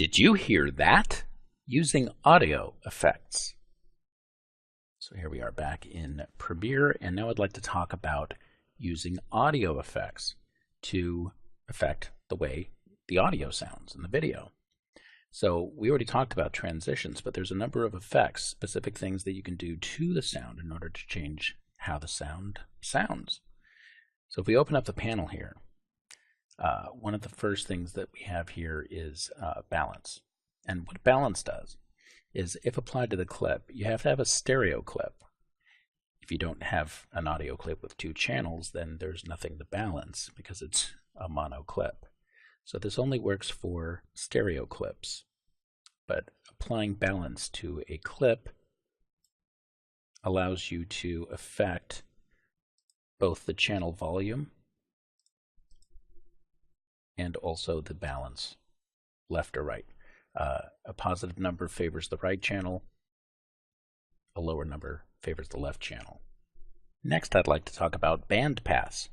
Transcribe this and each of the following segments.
Did you hear that? Using audio effects. So here we are back in Premiere, and now I'd like to talk about using audio effects to affect the way the audio sounds in the video. So we already talked about transitions, but there's a number of effects, specific things that you can do to the sound in order to change how the sound sounds. So if we open up the panel here, one of the first things that we have here is balance. And what balance does is, if applied to the clip, you have to have a stereo clip. If you don't have an audio clip with two channels, then there's nothing to balance because it's a mono clip. So this only works for stereo clips. But applying balance to a clip allows you to affect both the channel volume and also the balance, left or right. A positive number favors the right channel, a lower number favors the left channel. Next, I'd like to talk about bandpass.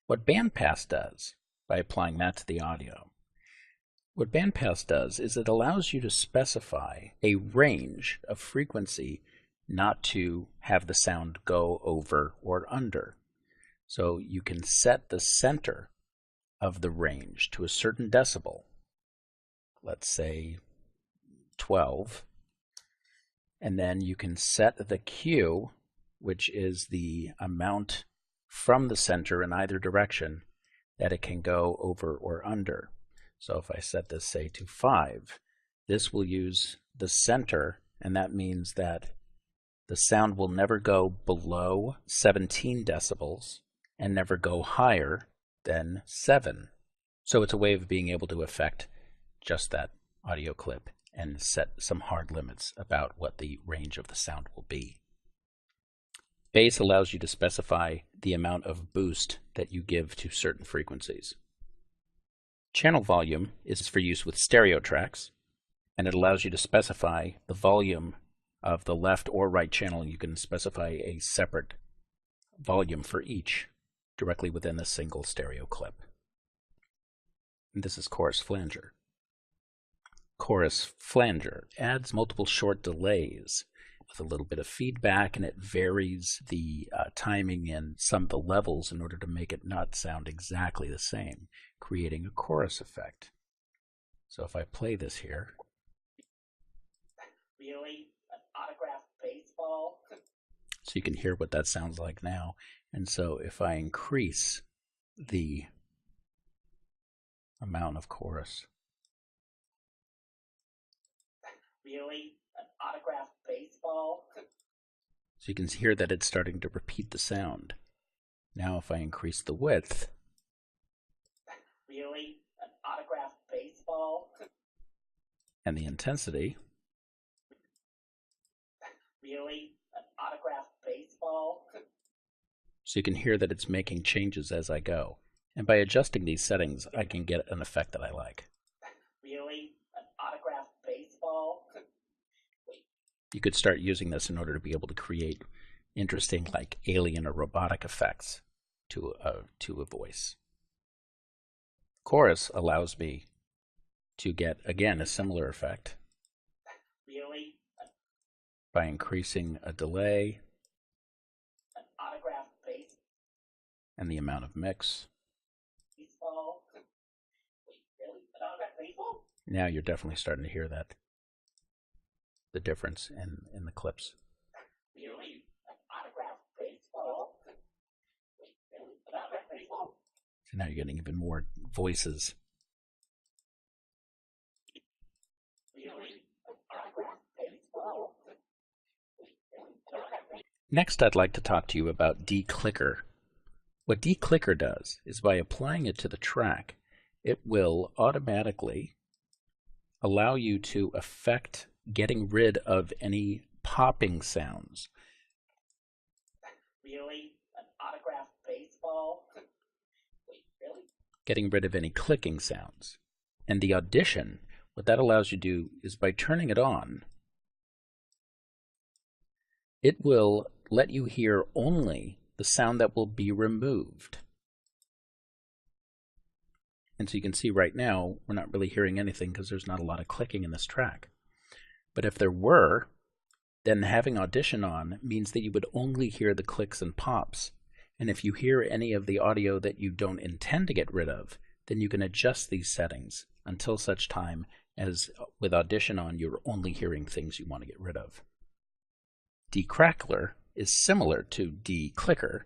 What bandpass does, by applying that to the audio, what bandpass does is it allows you to specify a range of frequency not to have the sound go over or under. So you can set the center of the range to a certain decibel, let's say 12, and then you can set the Q, which is the amount from the center in either direction that it can go over or under. So if I set this, say, to 5, this will use the center, and that means that the sound will never go below 17 decibels and never go higher than 7. So it's a way of being able to affect just that audio clip and set some hard limits about what the range of the sound will be. Bass allows you to specify the amount of boost that you give to certain frequencies. Channel volume is for use with stereo tracks, and it allows you to specify the volume of the left or right channel. You can specify a separate volume for each directly within a single stereo clip. And this is chorus flanger. Chorus flanger adds multiple short delays with a little bit of feedback, and it varies the timing and some of the levels in order to make it not sound exactly the same, creating a chorus effect. So if I play this here. Really? An autographed baseball? So you can hear what that sounds like now. And so if I increase the amount of chorus. Really? An autographed baseball? So you can hear that it's starting to repeat the sound. Now if I increase the width. Really? An autographed baseball? And the intensity. Really? An autographed baseball? So you can hear that it's making changes as I go. And by adjusting these settings, I can get an effect that I like. Really? An autographed baseball? You could start using this in order to be able to create interesting, like alien or robotic effects to a voice. Chorus allows me to get, again, a similar effect. Really? By increasing a delay An autographed baseball? and the amount of mix. Really? An autographed baseball? Now you're definitely starting to hear that, the difference in the clips. Really? An autographed baseball? Really? An autographed baseball? So now you're getting even more voices. Really? An autographed baseball? Next, I'd like to talk to you about declicker. What declicker does is, by applying it to the track, it will automatically allow you to affect getting rid of any popping sounds. Really? An autographed baseball? Really? Getting rid of any clicking sounds. And the audition, what that allows you to do is, by turning it on, it will let you hear only the sound that will be removed. And so you can see right now, we're not really hearing anything because there's not a lot of clicking in this track. But if there were, then having Audition on means that you would only hear the clicks and pops. And if you hear any of the audio that you don't intend to get rid of, then you can adjust these settings until such time as with Audition on, you're only hearing things you want to get rid of. Decrackler is similar to declicker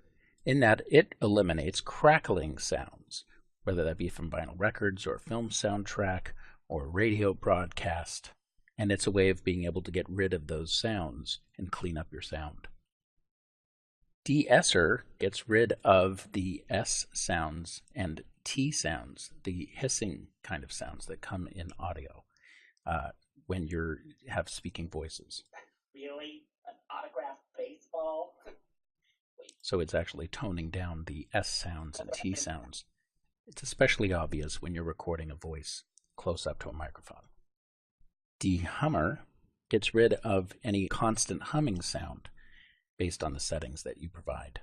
in that it eliminates crackling sounds, whether that be from vinyl records or film soundtrack or radio broadcast, and it's a way of being able to get rid of those sounds and clean up your sound. De-esser gets rid of the S sounds and T sounds, the hissing kind of sounds that come in audio when you have speaking voices. Really? An autographed baseball? So it's actually toning down the S sounds and T sounds. It's especially obvious when you're recording a voice close up to a microphone. De-hummer gets rid of any constant humming sound based on the settings that you provide.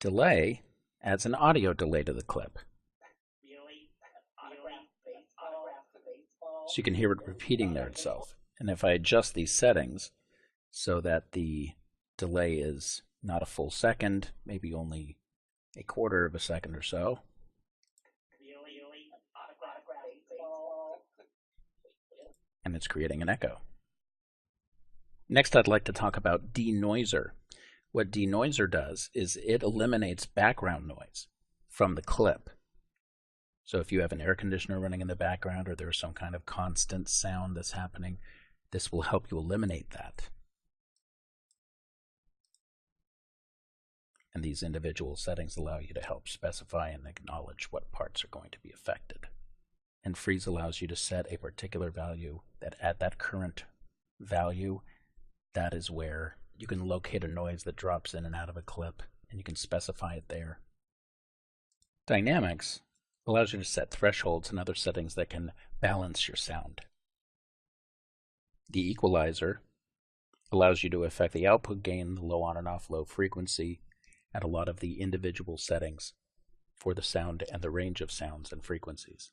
Delay adds an audio delay to the clip. Really? Autographed baseball? So you can hear it repeating there itself. And if I adjust these settings so that the delay is not a full second, maybe only a quarter of a second or so, Really? Autographed baseball? and it's creating an echo. Next, I'd like to talk about denoiser. What denoiser does is it eliminates background noise from the clip. So if you have an air conditioner running in the background or there's some kind of constant sound that's happening, this will help you eliminate that. And these individual settings allow you to help specify and acknowledge what parts are going to be affected. And freeze allows you to set a particular value that at that current value, that is where you can locate a noise that drops in and out of a clip, and you can specify it there. Dynamics allows you to set thresholds and other settings that can balance your sound. The equalizer allows you to affect the output gain, the low on and off low frequency, and a lot of the individual settings for the sound and the range of sounds and frequencies.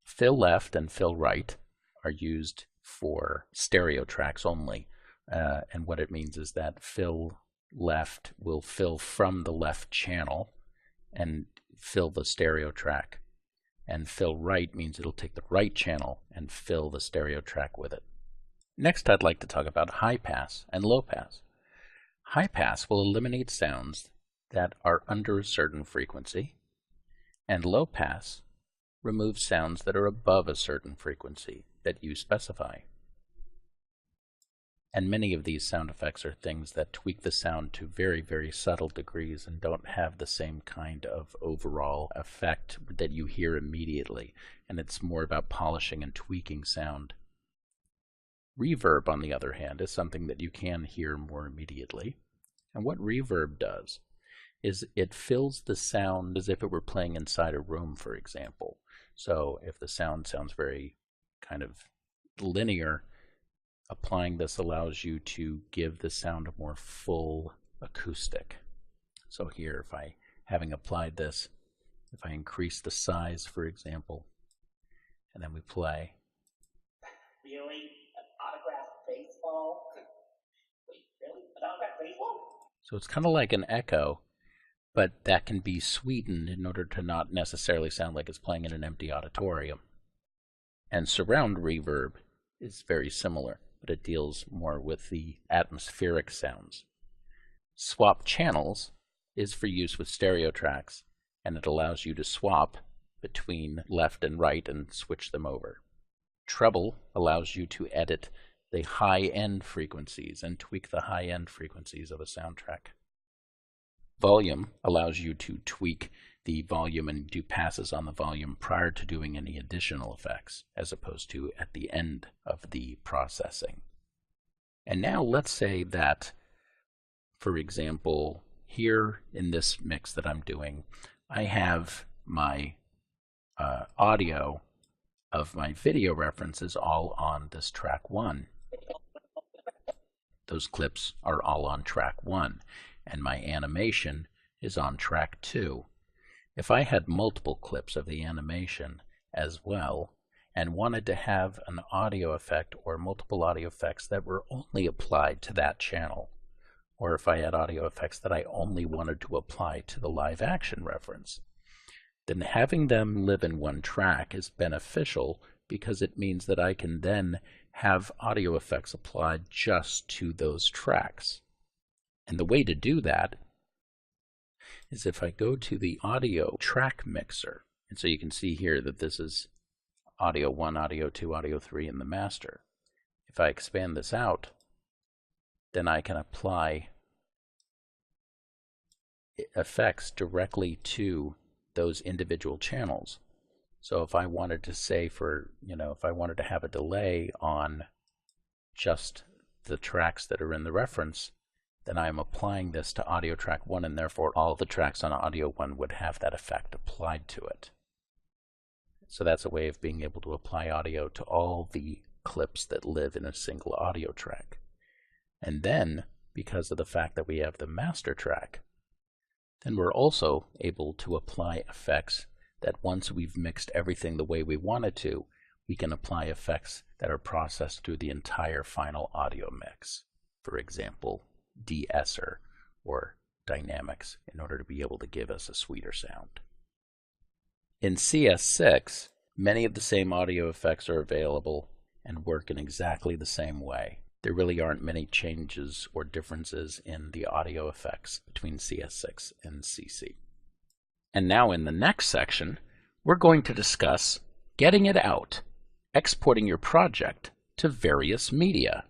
Fill left and fill right are used for stereo tracks only, and what it means is that fill left will fill from the left channel and fill the stereo track, and fill right means it'll take the right channel and fill the stereo track with it. Next, I'd like to talk about high pass and low pass. High pass will eliminate sounds that are under a certain frequency, and low pass removes sounds that are above a certain frequency that you specify. And many of these sound effects are things that tweak the sound to very, very subtle degrees and don't have the same kind of overall effect that you hear immediately. And it's more about polishing and tweaking sound. Reverb, on the other hand, is something that you can hear more immediately. And what reverb does is it fills the sound as if it were playing inside a room, for example. So if the sound sounds very kind of linear, applying this allows you to give the sound a more full acoustic. So here, if I, having applied this, if I increase the size, for example, and then we play. Really? An autographed baseball? Wait, really? An autographed baseball? So it's kind of like an echo, but that can be sweetened in order to not necessarily sound like it's playing in an empty auditorium. And surround reverb is very similar, but it deals more with the atmospheric sounds. Swap channels is for use with stereo tracks, and it allows you to swap between left and right and switch them over. Treble allows you to edit the high-end frequencies and tweak the high-end frequencies of a soundtrack. Volume allows you to tweak the volume and do passes on the volume prior to doing any additional effects, as opposed to at the end of the processing. And now let's say that, for example, here in this mix that I'm doing, I have my audio of my video references all on this track 1. Those clips are all on track 1, and my animation is on track 2. If I had multiple clips of the animation as well, and wanted to have an audio effect or multiple audio effects that were only applied to that channel, or if I had audio effects that I only wanted to apply to the live action reference, then having them live in one track is beneficial because it means that I can then have audio effects applied just to those tracks. And the way to do that is if I go to the audio track mixer, and so you can see here that this is audio 1, audio 2, audio 3 in the master. If I expand this out, then I can apply effects directly to those individual channels. So if I wanted to say if I wanted to have a delay on just the tracks that are in the reference, then I'm applying this to audio track 1, and therefore all the tracks on audio 1 would have that effect applied to it. So that's a way of being able to apply audio to all the clips that live in a single audio track. And then, because of the fact that we have the master track, then we're also able to apply effects that once we've mixed everything the way we wanted to, we can apply effects that are processed through the entire final audio mix. For example, de-esser or dynamics, in order to be able to give us a sweeter sound. In CS6, many of the same audio effects are available and work in exactly the same way. There really aren't many changes or differences in the audio effects between CS6 and CC. And now in the next section, we're going to discuss getting it out, exporting your project to various media.